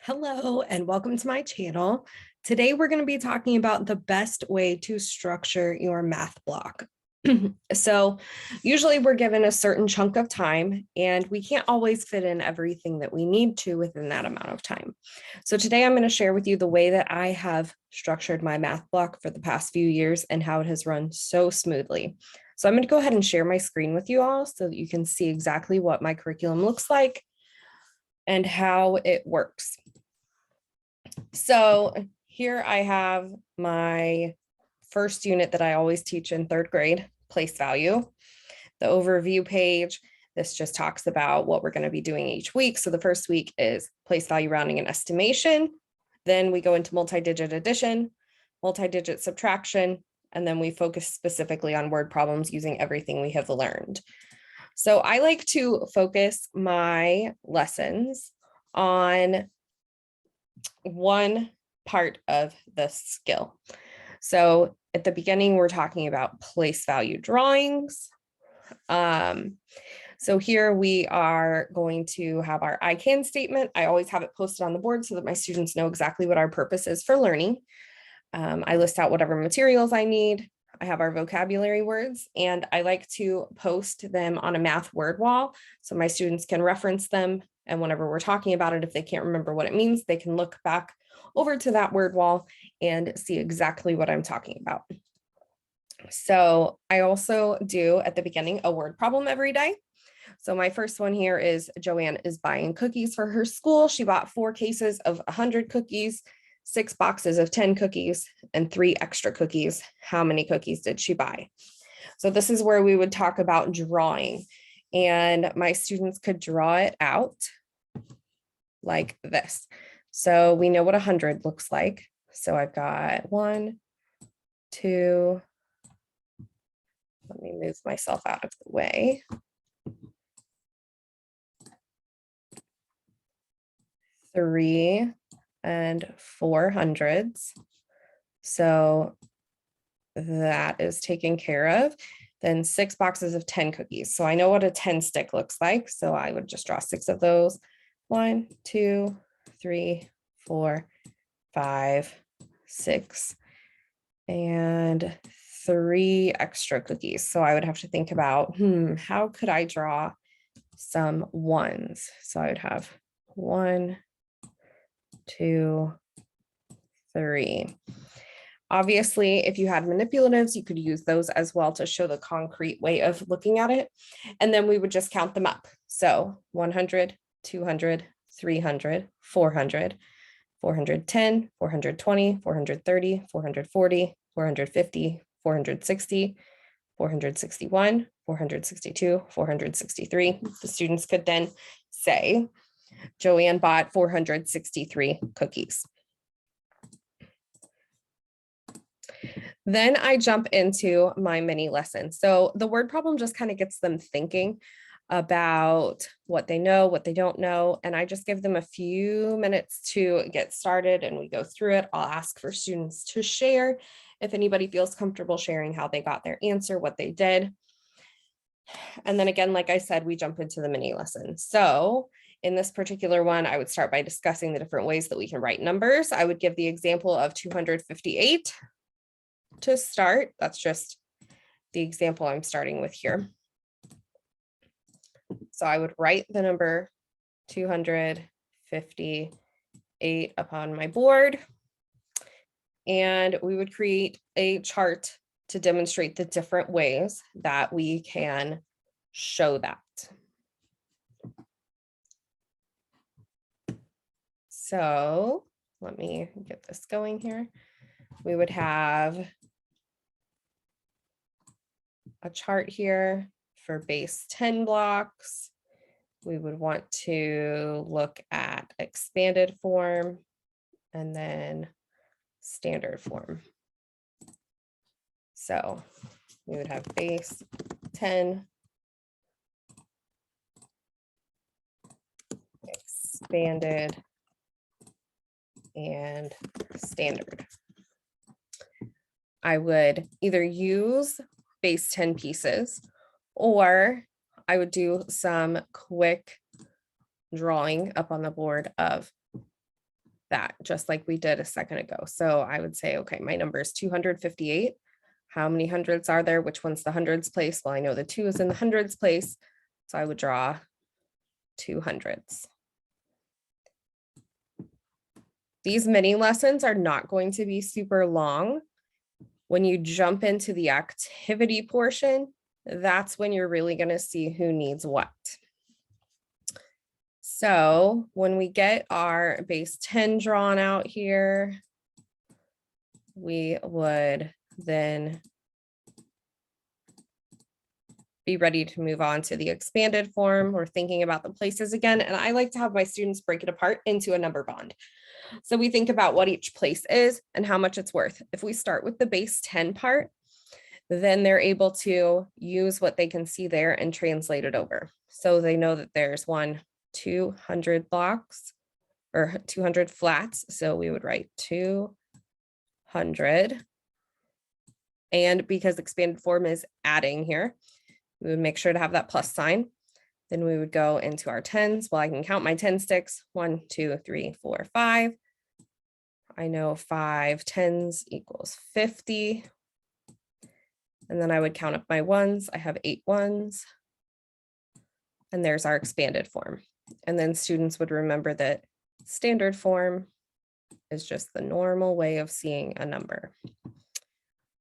Hello and welcome to my channel. Today we're going to be talking about the best way to structure your math block. So usually we're given a certain chunk of time and we can't always fit in everything that we need to within that amount of time. So today I'm going to share with you the way that I have structured my math block for the past few years and how it has run so smoothly. So I'm going to go ahead and share my screen with you all so that you can see exactly what my curriculum looks like and how it works. So here I have my first unit that I always teach in third grade, place value. The overview page, this just talks about what we're going to be doing each week. So the first week is place value rounding and estimation. Then we go into multi-digit addition, multi-digit subtraction, and then we focus specifically on word problems using everything we have learned. So I like to focus my lessons on one part of the skill. So at the beginning, we're talking about place value drawings. So here we are going to have our I can statement. I always have it posted on the board so that my students know exactly what our purpose is for learning. I list out whatever materials I need. I have our vocabulary words, and I like to post them on a math word wall so my students can reference them. And whenever we're talking about it, if they can't remember what it means, they can look back over to that word wall and see exactly what I'm talking about. So I also do at the beginning a word problem every day. So my first one here is Joanne is buying cookies for her school. She bought 4 cases of 100 cookies, 6 boxes of 10 cookies, and 3 extra cookies. How many cookies did she buy? So this is where we would talk about drawing, and my students could draw it out like this. So we know what 100 looks like. So I've got 1, 2, let me move myself out of the way. 3 and 4 hundreds. So that is taken care of. Then 6 boxes of 10 cookies. So I know what a 10 stick looks like. So I would just draw 6 of those. 1, 2, 3, 4, 5, 6, and 3 extra cookies. So I would have to think about, how could I draw some ones? So I would have 1, 2, 3. Obviously, if you had manipulatives, you could use those as well to show the concrete way of looking at it. And then we would just count them up. So 100, 200, 300, 400, 410, 420, 430, 440, 450, 460, 461, 462, 463. The students could then say, Joanne bought 463 cookies. Then I jump into my mini lesson. So the word problem just kind of gets them thinking about what they know, what they don't know. And I just give them a few minutes to get started and we go through it. I'll ask for students to share if anybody feels comfortable sharing how they got their answer, what they did. And then again, like I said, we jump into the mini lesson. So in this particular one, I would start by discussing the different ways that we can write numbers. I would give the example of 258 to start. That's just the example I'm starting with here. So I would write the number 258 upon my board, and we would create a chart to demonstrate the different ways that we can show that. So let me get this going here. We would have a chart here for base 10 blocks. We would want to look at expanded form and then standard form. So we would have base 10, expanded, and standard. I would either use base 10 pieces, or I would do some quick drawing up on the board of that just like we did a second ago. So I would say, okay, my number is 258. How many hundreds are there? Which one's the hundreds place? Well, I know the 2 is in the hundreds place. So I would draw 2 hundreds. These mini lessons are not going to be super long. When you jump into the activity portion, that's when you're really going to see who needs what. So when we get our base 10 drawn out here, we would then be ready to move on to the expanded form. We're thinking about the places again, and I like to have my students break it apart into a number bond. So we think about what each place is and how much it's worth. If we start with the base 10 part, then they're able to use what they can see there and translate it over. So they know that there's 200 blocks or 200 flats. So we would write 200. And because expanded form is adding here, we would make sure to have that plus sign. Then we would go into our tens. Well, I can count my 10 sticks. 1, 2, 3, 4, 5. I know 5 tens equals 50. And then I would count up my ones. I have 8 ones. And there's our expanded form. And then students would remember that standard form is just the normal way of seeing a number.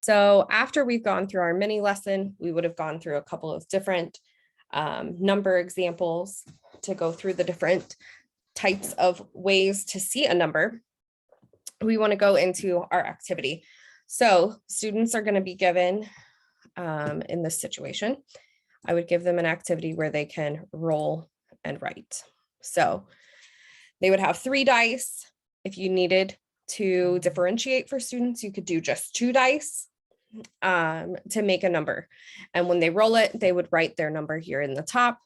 So after we've gone through our mini lesson, we would have gone through a couple of different number examples to go through the different types of ways to see a number. We want to go into our activity. So students are going to be given in this situation, I would give them an activity where they can roll and write. So they would have 3 dice. If you needed to differentiate for students, you could do just 2 dice to make a number. And when they roll it, they would write their number here in the top.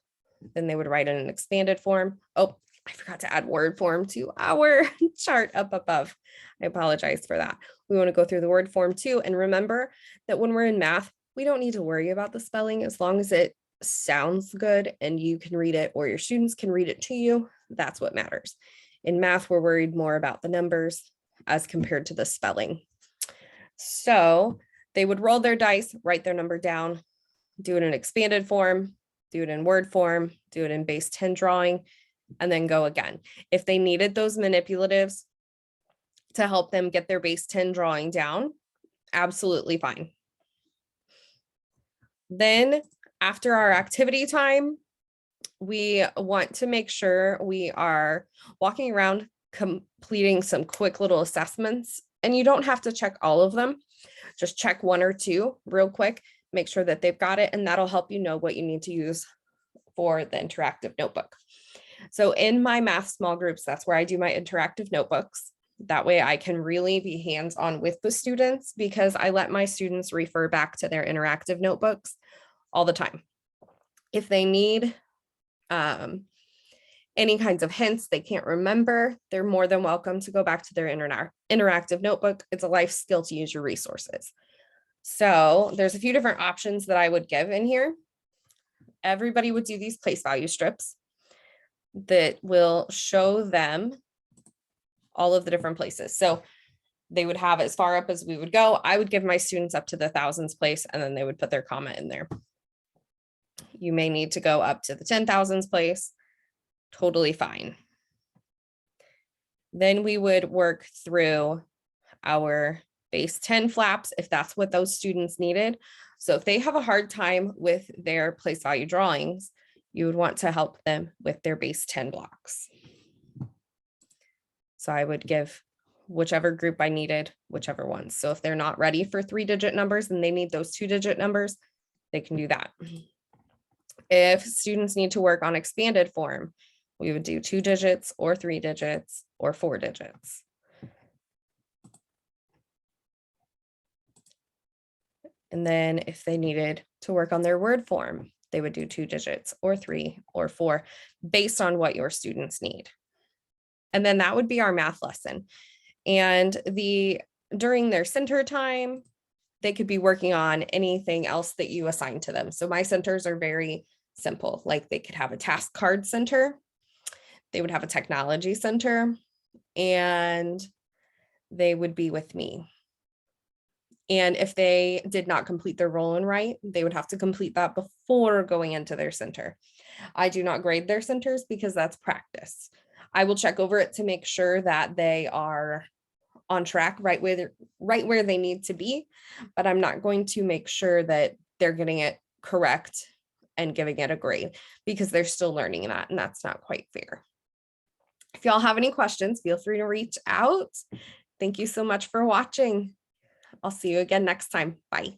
Then they would write in an expanded form. Oh, I forgot to add word form to our chart up above. I apologize for that. We want to go through the word form too. And remember that when we're in math, we don't need to worry about the spelling as long as it sounds good and you can read it or your students can read it to you. That's what matters. In math, we're worried more about the numbers as compared to the spelling. So they would roll their dice, write their number down, do it in expanded form, do it in word form, do it in base 10 drawing, and then go again. If they needed those manipulatives to help them get their base 10 drawing down, absolutely fine. Then after our activity time, we want to make sure we are walking around completing some quick little assessments, and you don't have to check all of them. Just check 1 or 2 real quick, make sure that they've got it, and that'll help you know what you need to use for the interactive notebook. So in my math small groups, that's where I do my interactive notebooks. That way I can really be hands-on with the students because I let my students refer back to their interactive notebooks all the time. If they need any kinds of hints they can't remember, they're more than welcome to go back to their interactive notebook. It's a life skill to use your resources. So there's a few different options that I would give in here. Everybody would do these place value strips that will show them all of the different places. So they would have as far up as we would go. I would give my students up to the thousands place, and then they would put their comma in there. You may need to go up to the 10,000s place. Totally fine. Then we would work through our base 10 flaps if that's what those students needed. So if they have a hard time with their place value drawings, you would want to help them with their base 10 blocks. So I would give whichever group I needed, whichever one. So if they're not ready for 3-digit numbers and they need those 2-digit numbers, they can do that. If students need to work on expanded form, we would do 2 digits or 3 digits or 4 digits. And then if they needed to work on their word form, they would do 2 digits or 3 or 4 based on what your students need. And then that would be our math lesson. And during their center time, they could be working on anything else that you assign to them. So my centers are very simple. Like they could have a task card center. They would have a technology center. and they would be with me. And if they did not complete their roll and write, they would have to complete that before going into their center. I do not grade their centers because that's practice. I will check over it to make sure that they are on track, right where they need to be, but I'm not going to make sure that they're getting it correct and giving it a grade because they're still learning that, and that's not quite fair. If y'all have any questions, feel free to reach out. Thank you so much for watching. I'll see you again next time. Bye.